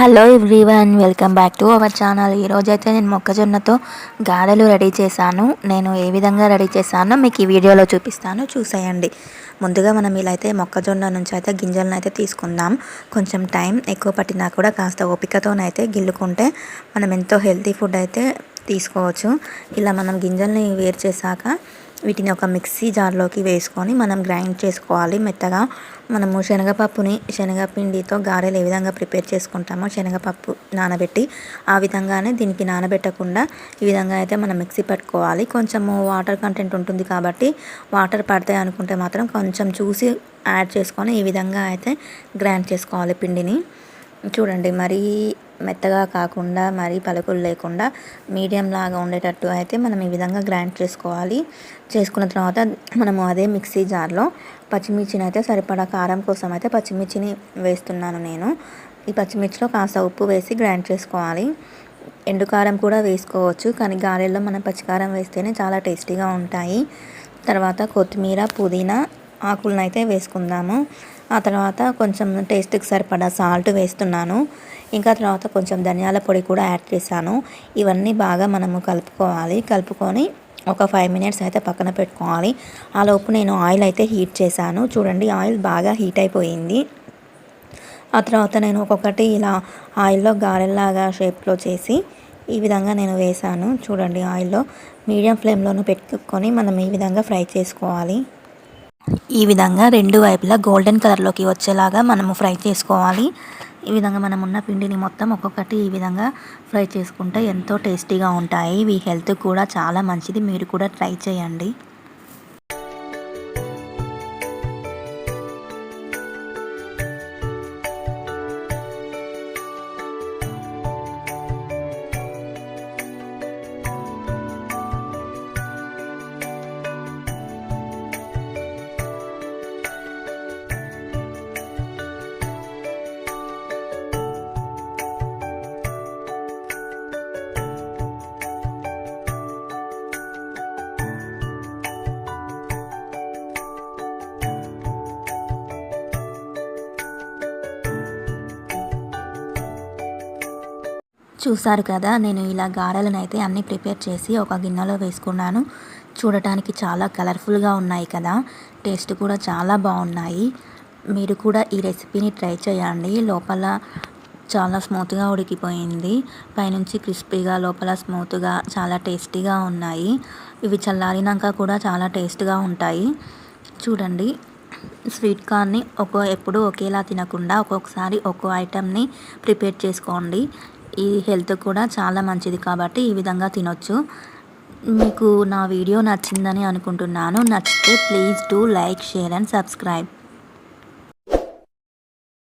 Hello everyone, welcome back to our channel. ఈరోజైతే నేను మొక్కజొన్నతో గారెలు రెడీ చేశాను. నేను ఏ విధంగా రెడీ చేశానో మీకు ఈ వీడియోలో చూపిస్తాను, చూసేయండి. ముందుగా మనం ఇలా అయితే మొక్కజొన్న నుంచి అయితే గింజలను అయితే తీసుకుందాం. కొంచెం టైం ఎక్కువ పట్టినా కూడా కాస్త ఓపికతోనైతే గిల్లుకుంటే మనం ఎంతో హెల్తీ ఫుడ్ అయితే తీసుకోవచ్చు. ఇలా మనం గింజల్ని వేరు చేశాక వీటిని ఒక మిక్సీ జార్లోకి వేసుకొని మనం గ్రైండ్ చేసుకోవాలి మెత్తగా. మనము శనగపిండితో గారెలు ఏ విధంగా ప్రిపేర్ చేసుకుంటామో శనగపప్పు నానబెట్టి ఆ విధంగానే దీనికి నానబెట్టకుండా ఈ విధంగా అయితే మనం మిక్సీ పట్టుకోవాలి. కొంచెము వాటర్ కంటెంట్ ఉంటుంది కాబట్టి వాటర్ పడతాయి అనుకుంటే మాత్రం కొంచెం చూసి యాడ్ చేసుకొని ఈ విధంగా అయితే గ్రైండ్ చేసుకోవాలి పిండిని. చూడండి, మరీ మెత్తగా కాకుండా మరీ పలుకులు లేకుండా మీడియం లాగా ఉండేటట్టు అయితే మనం ఈ విధంగా గ్రైండ్ చేసుకోవాలి. చేసుకున్న తర్వాత మనము అదే మిక్సీ జార్లో పచ్చిమిర్చిని అయితే సరిపడా కారం కోసం అయితే పచ్చిమిర్చిని వేస్తున్నాను నేను. ఈ పచ్చిమిర్చిలో కాస్త ఉప్పు వేసి గ్రైండ్ చేసుకోవాలి. ఎండు కారం కూడా వేసుకోవచ్చు, కానీ గారెల్లో మనం పచ్చికారం వేస్తేనే చాలా టేస్టీగా ఉంటాయి. తర్వాత కొత్తిమీర, పుదీనా ఆకులను అయితే వేసుకుందాము. ఆ తర్వాత కొంచెం టేస్ట్కి సరిపడా సాల్ట్ వేస్తున్నాను. ఇంకా తర్వాత కొంచెం ధనియాల పొడి కూడా యాడ్ చేశాను. ఇవన్నీ బాగా మనము కలుపుకొని ఒక 5 మినిట్స్ అయితే పక్కన పెట్టుకోవాలి. ఆ లోపు నేను ఆయిల్ అయితే హీట్ చేశాను. చూడండి, ఆయిల్ బాగా హీట్ అయిపోయింది. ఆ తర్వాత నేను ఒక్కొక్కటి ఇలా ఆయిల్లో గారెల్లాగా షేప్లో చేసి ఈ విధంగా నేను వేశాను. చూడండి, ఆయిల్లో మీడియం ఫ్లేమ్లోనూ పెట్టుకొని మనం ఈ విధంగా ఫ్రై చేసుకోవాలి. ఈ విధంగా రెండు వైపులా గోల్డెన్ కలర్లోకి వచ్చేలాగా మనము ఫ్రై చేసుకోవాలి. ఈ విధంగా మనం ఉన్న పిండిని మొత్తం ఒక్కొక్కటి ఈ విధంగా ఫ్రై చేసుకుంటే ఎంతో టేస్టీగా ఉంటాయి. ఇవి హెల్త్ కూడా చాలా మంచిది, మీరు కూడా ట్రై చేయండి. చూసారు కదా, నేను ఇలా గారెలను అయితే అన్నీ ప్రిపేర్ చేసి ఒక గిన్నెలో వేసుకున్నాను. చూడటానికి చాలా కలర్ఫుల్గా ఉన్నాయి కదా, టేస్ట్ కూడా చాలా బాగున్నాయి. మీరు కూడా ఈ రెసిపీని ట్రై చేయండి. లోపల చాలా స్మూత్గా ఉడికిపోయింది, పైనుంచి క్రిస్పీగా, లోపల స్మూత్గా, చాలా టేస్టీగా ఉన్నాయి. ఇవి చల్లారినాక కూడా చాలా టేస్ట్గా ఉంటాయి. చూడండి, స్వీట్ కార్న్ని ఎప్పుడూ ఒకేలా తినకుండా ఒక్కొక్కసారి ఒక్కో ఐటెంని ప్రిపేర్ చేసుకోండి. ఈ హెల్త్ కూడా చాలా మంచిది కాబట్టి ఈ విధంగా తినొచ్చు. మీకు నా వీడియో నచ్చిందని అనుకుంటున్నాను. నచ్చితే please do like, share and subscribe.